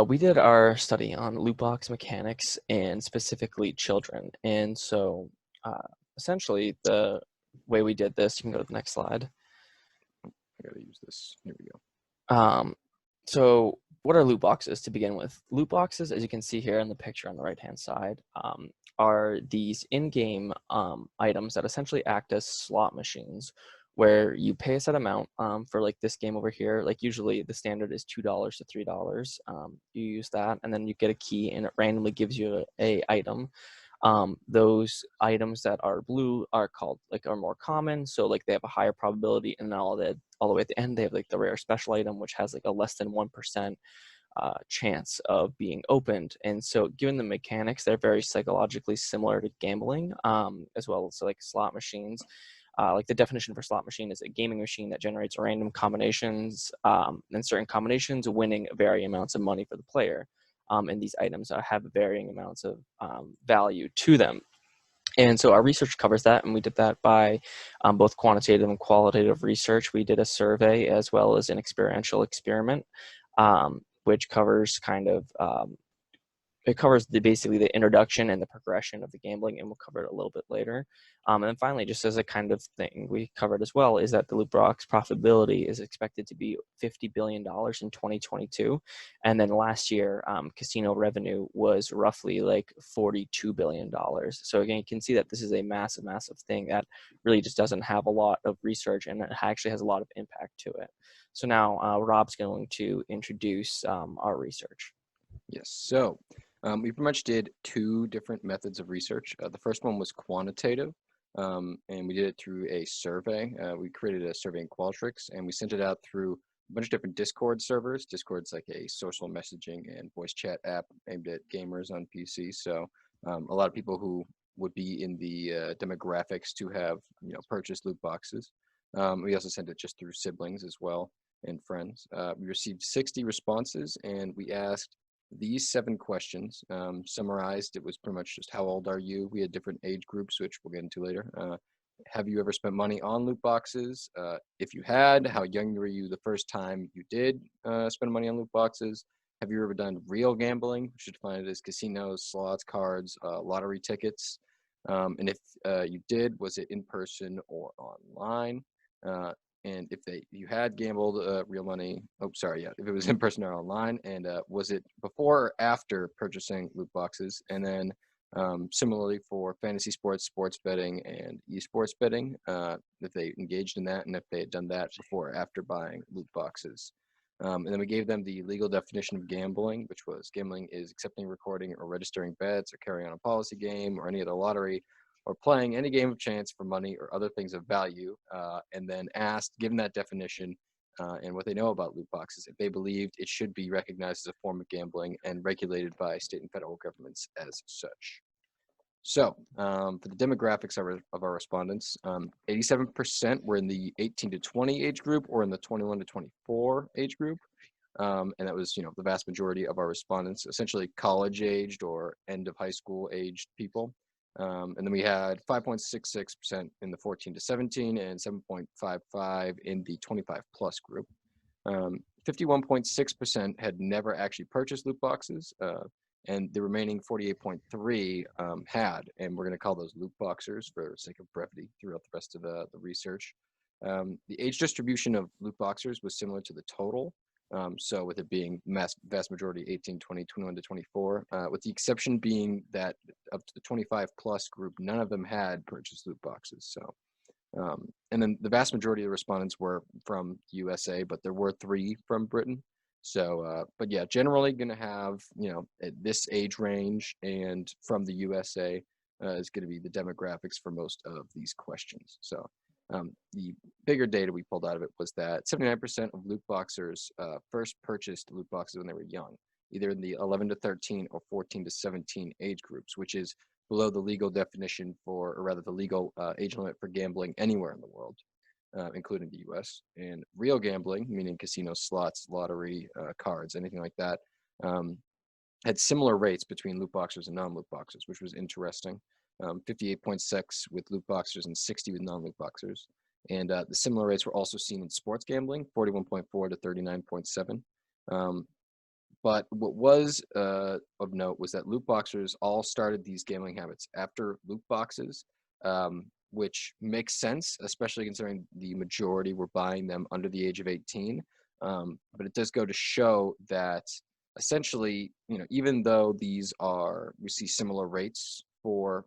We did our study on loot box mechanics and specifically children. And so uh, essentially the way we did this, you can go to the next slide. I gotta use this. Here we go. Um, so what are loot boxes to begin with? Loot boxes, as you can see here in the picture on the right-hand side, are these in-game items that essentially act as slot machines where you pay a set amount for like this game over here. Like usually the standard is $2 to $3. You use that and then you get a key and it randomly gives you a item. Those items that are blue are called are more common, so like they have a higher probability, and then all the way at the end they have like the rare special item which has like a less than 1% chance of being opened. And so given the mechanics, they're very psychologically similar to gambling, as well as like slot machines. Like the definition for slot machine is a gaming machine that generates random combinations, and certain combinations winning varying amounts of money for the player. And these items have varying amounts of value to them. And so our research covers that, and we did that by both quantitative and qualitative research. We did a survey as well as an experiential experiment, which covers it covers basically the introduction and the progression of the gambling, and we'll cover it a little bit later. And then finally, just as a kind of thing we covered as well, is that the loot box profitability is expected to be $50 billion in 2022. And then last year, casino revenue was roughly like $42 billion. So again, you can see that this is a massive, massive thing that really just doesn't have a lot of research, and it actually has a lot of impact to it. So now Rob's going to introduce our research. Yes. So we pretty much did two different methods of research. The first one was quantitative, and we did it through a survey. We created a survey in Qualtrics, and we sent it out through a bunch of different Discord servers. Discord's like a social messaging and voice chat app aimed at gamers on PC. So a lot of people who would be in the demographics to have purchased loot boxes. We also sent it just through siblings as well and friends. We received 60 responses, and we asked these 7 questions. Summarized, it was pretty much just how old are you? We had different age groups, which we'll get into later. Have you ever spent money on loot boxes? If you had, how young were you the first time you did spend money on loot boxes? Have you ever done real gambling, which you define it as casinos, slots, cards, lottery tickets? And if you did, was it in person or online? And if you had gambled real money, oh sorry, yeah, if it was in person or online, and was it before or after purchasing loot boxes? And then similarly for fantasy sports, sports betting, and esports betting, if they engaged in that, and if they had done that before or after buying loot boxes. And then we gave them the legal definition of gambling, which was gambling is accepting, recording, or registering bets, or carrying on a policy game, or any other lottery, or playing any game of chance for money or other things of value, and then asked, given that definition and what they know about loot boxes, if they believed it should be recognized as a form of gambling and regulated by state and federal governments as such. So for the demographics of our respondents, 87% were in the 18 to 20 age group or in the 21 to 24 age group. And that was, the vast majority of our respondents, essentially college-aged or end of high school aged people. And then we had 5.66% in the 14 to 17 and 7.55 in the 25 plus group. 51.6% had never actually purchased loot boxes, and the remaining 48.3 had, and we're going to call those loot boxers for the sake of brevity throughout the rest of the research. The age distribution of loot boxers was similar to the total. So with it being vast majority 18, 20, 21 to 24, with the exception being that up to the 25 plus group, none of them had purchased loot boxes. So, and then the vast majority of the respondents were from USA, but there were 3 from Britain. So, but yeah, generally going to have, at this age range and from the USA is going to be the demographics for most of these questions. So the bigger data we pulled out of it was that 79% of loot boxers first purchased loot boxes when they were young, either in the 11 to 13 or 14 to 17 age groups, which is below the legal definition for, or rather the legal age limit for gambling anywhere in the world, including the US. And real gambling, meaning casinos, slots, lottery, cards, anything like that, had similar rates between loot boxers and non-loot boxers, which was interesting. 58.6 with loot boxers and 60 with non-loot boxers. And the similar rates were also seen in sports gambling, 41.4 to 39.7. But what was of note was that loot boxers all started these gambling habits after loot boxes, which makes sense, especially considering the majority were buying them under the age of 18. But it does go to show that essentially, even though we see similar rates for,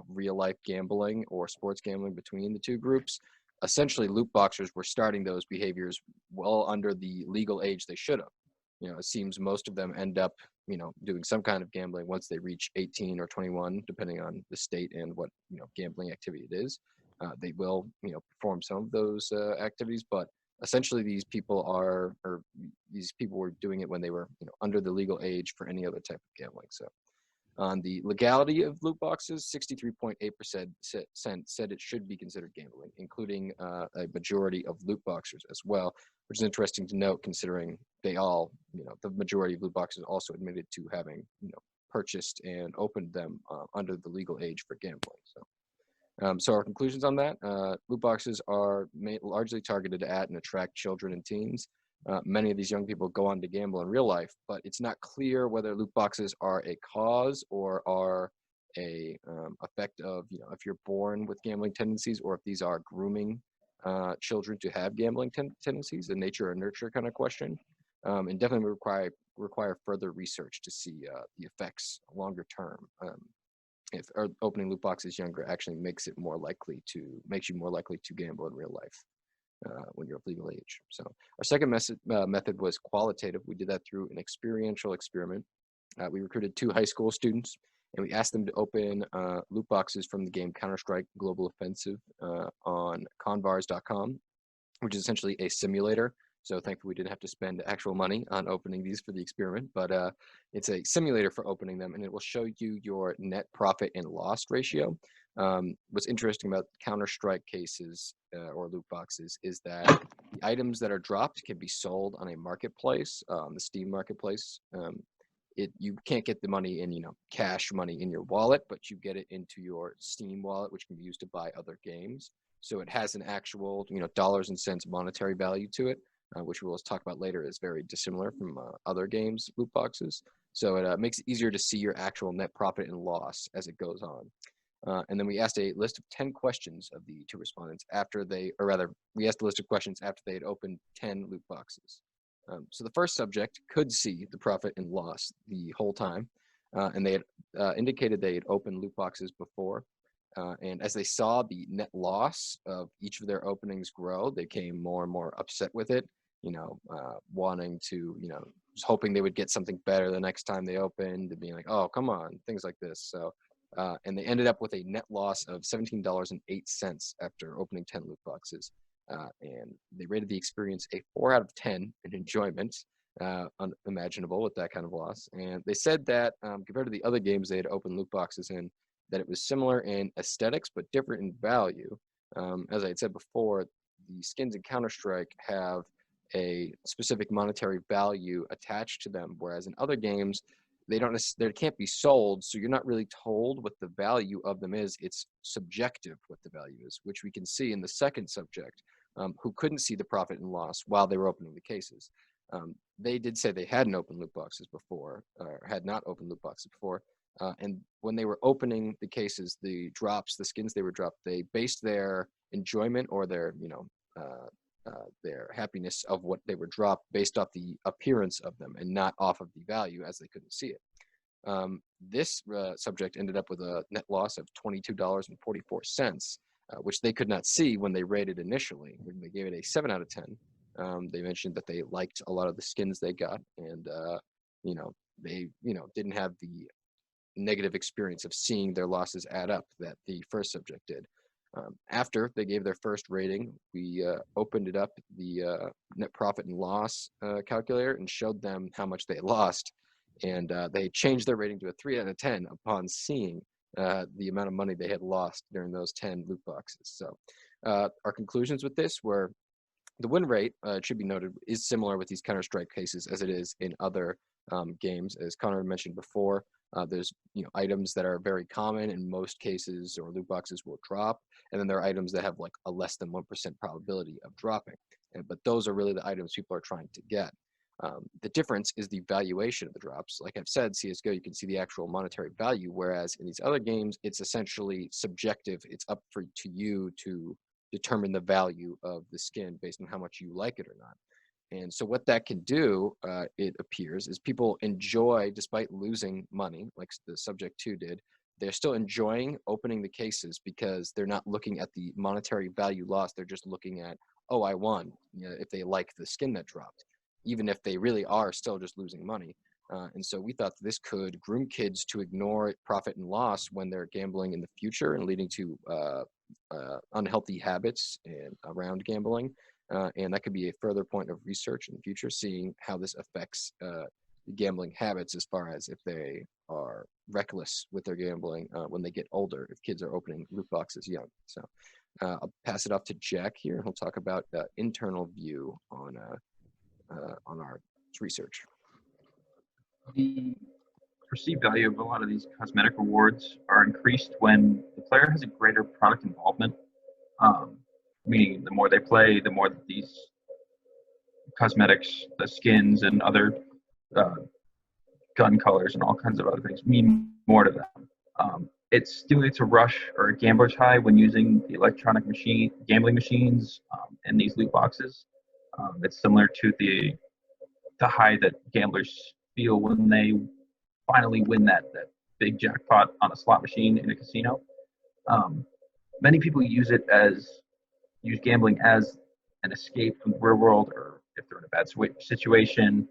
real life gambling or sports gambling between the two groups, essentially loot boxers were starting those behaviors well under the legal age they should have. It seems most of them end up, doing some kind of gambling once they reach 18 or 21, depending on the state and what, gambling activity it is. They will, perform some of those activities, but essentially these people were doing it when they were, under the legal age for any other type of gambling. So on the legality of loot boxes, 63.8% said it should be considered gambling, including a majority of loot boxers as well, which is interesting to note considering they all, the majority of loot boxes also admitted to having, purchased and opened them under the legal age for gambling. So our conclusions on that, loot boxes are largely targeted at and attract children and teens. Many of these young people go on to gamble in real life, but it's not clear whether loot boxes are a cause or are a effect of, if you're born with gambling tendencies, or if these are grooming children to have gambling tendencies, a nature or nurture kind of question, and definitely require further research to see the effects longer term. If opening loot boxes younger actually makes you more likely to gamble in real life when you're of legal age. So our second method was qualitative. We did that through an experiential experiment. We recruited 2 high school students, and we asked them to open loot boxes from the game Counter-Strike Global Offensive on convars.com, which is essentially a simulator. So thankfully we didn't have to spend actual money on opening these for the experiment, but it's a simulator for opening them, and it will show you your net profit and loss ratio. What's interesting about Counter-Strike cases or loot boxes is that the items that are dropped can be sold on a marketplace, the Steam marketplace. You can't get the money in, cash money in your wallet, but you get it into your Steam wallet, which can be used to buy other games. So it has an actual, dollars and cents monetary value to it, which we'll talk about later, is very dissimilar from other games loot boxes. So it makes it easier to see your actual net profit and loss as it goes on. And then we asked a list of 10 questions of the 2 respondents we asked a list of questions after they had opened 10 loot boxes. So the first subject could see the profit and loss the whole time, and they had indicated they had opened loot boxes before. And as they saw the net loss of each of their openings grow, they became more and more upset with it, wanting to, just hoping they would get something better the next time they opened, and being like, oh, come on, things like this. So, and they ended up with a net loss of $17.08 after opening 10 loot boxes. And they rated the experience a 4 out of 10 in enjoyment, unimaginable with that kind of loss. And they said that compared to the other games they had opened loot boxes in, that it was similar in aesthetics but different in value. As I had said before, the skins in Counter-Strike have a specific monetary value attached to them, whereas in other games, they can't be sold, so you're not really told what the value of them is. It's subjective what the value is, which we can see in the second subject, who couldn't see the profit and loss while they were opening the cases. They did say they hadn't opened loot boxes before, or had not opened loot boxes before. And when they were opening the cases, the skins they were dropped, they based their enjoyment or their happiness of what they were dropped based off the appearance of them and not off of the value, as they couldn't see it. This subject ended up with a net loss of $22.44, which they could not see when they rated initially. They gave it a 7 out of 10. They mentioned that they liked a lot of the skins they got, and they didn't have the negative experience of seeing their losses add up that the first subject did. After they gave their first rating, we opened it up, the net profit and loss calculator, and showed them how much they had lost. And they changed their rating to a 3 out of 10 upon seeing the amount of money they had lost during those 10 loot boxes. So our conclusions with this were the win rate, it should be noted, is similar with these Counter-Strike cases as it is in other games. As Connor mentioned before, there's items that are very common in most cases, or loot boxes will drop, and then there are items that have like a less than 1% probability of dropping. But those are really the items people are trying to get. The difference is the valuation of the drops. Like I've said, CSGO, you can see the actual monetary value, whereas in these other games, it's essentially subjective. It's up to you to determine the value of the skin based on how much you like it or not. And so what that can do, it appears, is people enjoy, despite losing money, like the subject 2 did, they're still enjoying opening the cases because they're not looking at the monetary value lost. They're just looking at, oh, I won, you know, if they like the skin that dropped, even if they really are still just losing money. And so we thought this could groom kids to ignore profit and loss when they're gambling in the future and leading to unhealthy habits and around gambling. And that could be a further point of research in the future, seeing how this affects gambling habits as far as if they are reckless with their gambling when they get older, if kids are opening loot boxes young. So I'll pass it off to Jack here, and he'll talk about the internal view on our research. The perceived value of a lot of these cosmetic rewards are increased when the player has a greater product involvement. Meaning, the more they play, the more that these cosmetics, the skins, and other uh, gun colors and all kinds of other things mean more to them. It stimulates a rush or a gambler's high when using the electronic gambling machines and these loot boxes. It's similar to the high that gamblers feel when they finally win that big jackpot on a slot machine in a casino. Many people use gambling as an escape from the real world, or if they're in a bad situation.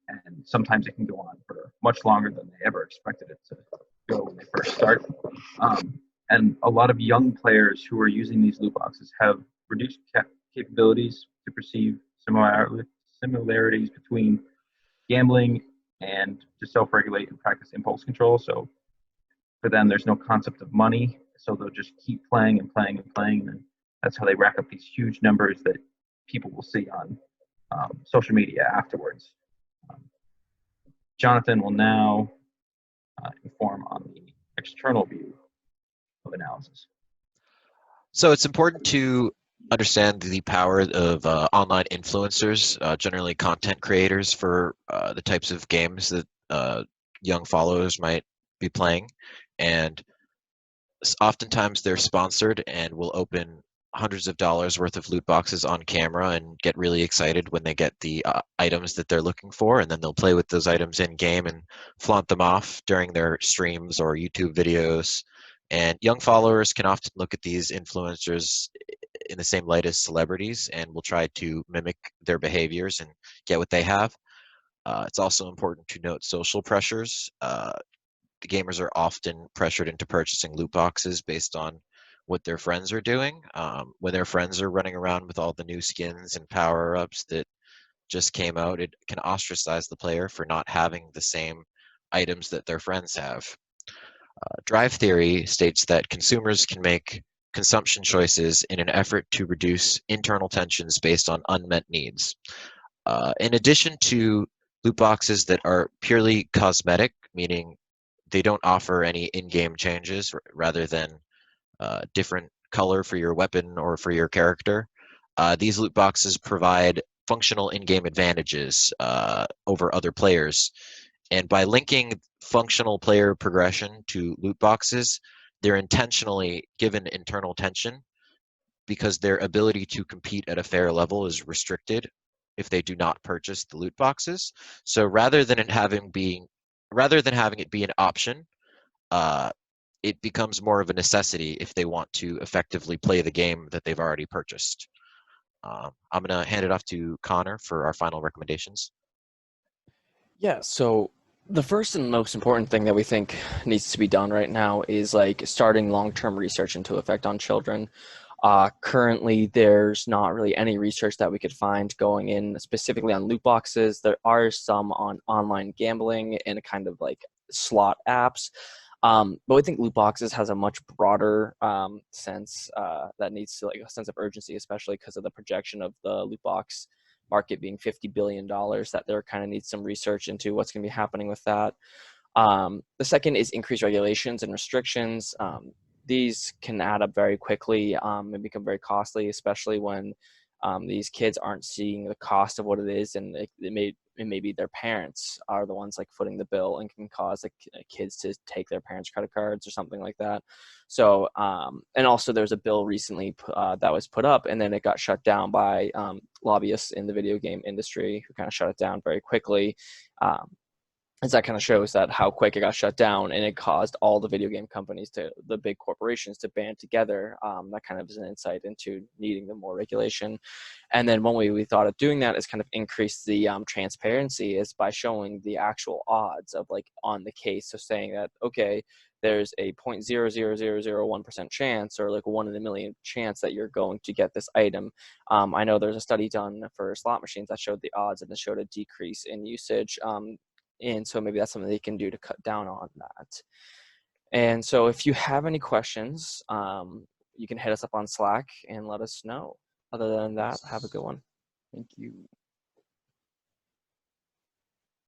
And sometimes it can go on for much longer than they ever expected it to go when they first start. And a lot of young players who are using these loot boxes have reduced capabilities to perceive similarities between gambling and to self-regulate and practice impulse control. So for them, there's no concept of money, so they'll just keep playing and playing and playing, and that's how they rack up these huge numbers that people will see on social media afterwards. Jonathan will now inform on the external view of analysis. So it's important to understand the power of online influencers, generally content creators for the types of games that young followers might be playing. And oftentimes they're sponsored and will open hundreds of dollars worth of loot boxes on camera and get really excited when they get the items that they're looking for, and then they'll play with those items in game and flaunt them off during their streams or YouTube videos. And young followers can often look at these influencers in the same light as celebrities and will try to mimic their behaviors and get what they have. It's also important to note social pressures. The gamers are often pressured into purchasing loot boxes based on what their friends are doing. When their friends are running around with all the new skins and power-ups that just came out, it can ostracize the player for not having the same items that their friends have. Drive theory states that consumers can make consumption choices in an effort to reduce internal tensions based on unmet needs. In addition to loot boxes that are purely cosmetic, meaning they don't offer any in-game changes rather than different color for your weapon or for your character, these loot boxes provide functional in-game advantages over other players. And by linking functional player progression to loot boxes, they're intentionally given internal tension because their ability to compete at a fair level is restricted if they do not purchase the loot boxes. So rather than having it be an option, it becomes more of a necessity if they want to effectively play the game that they've already purchased. I'm going to hand it off to Connor for our final recommendations. Yeah, so the first and most important thing that we think needs to be done right now is like starting long-term research into effect on children. Currently, there's not really any research that we could find going in specifically on loot boxes. There are some on online gambling and kind of like slot apps. But we think loot boxes has a much broader sense that needs to like a sense of urgency, especially because of the projection of the loot box market being $50 billion, that there kind of needs some research into what's going to be happening with that. The second is increased regulations and restrictions. These can add up very quickly and become very costly, especially when these kids aren't seeing the cost of what it is, and maybe their parents are the ones like footing the bill and can cause like kids to take their parents' credit cards or something like that. So and also there's a bill recently that was put up, and then it got shut down by lobbyists in the video game industry who kind of shut it down very quickly. As that kind of shows that how quick it got shut down, and it caused all the video game companies the big corporations to band together. That kind of is an insight into needing the more regulation. And then one way we thought of doing that is kind of increase the transparency is by showing the actual odds of like on the case. So saying that, okay, there's a 0.00001% chance or like 1 in a million chance that you're going to get this item. I know there's a study done for slot machines that showed the odds, and it showed a decrease in usage. And so maybe that's something they can do to cut down on that. And so if you have any questions, you can hit us up on Slack and let us know. Other than that, have a good one. Thank you.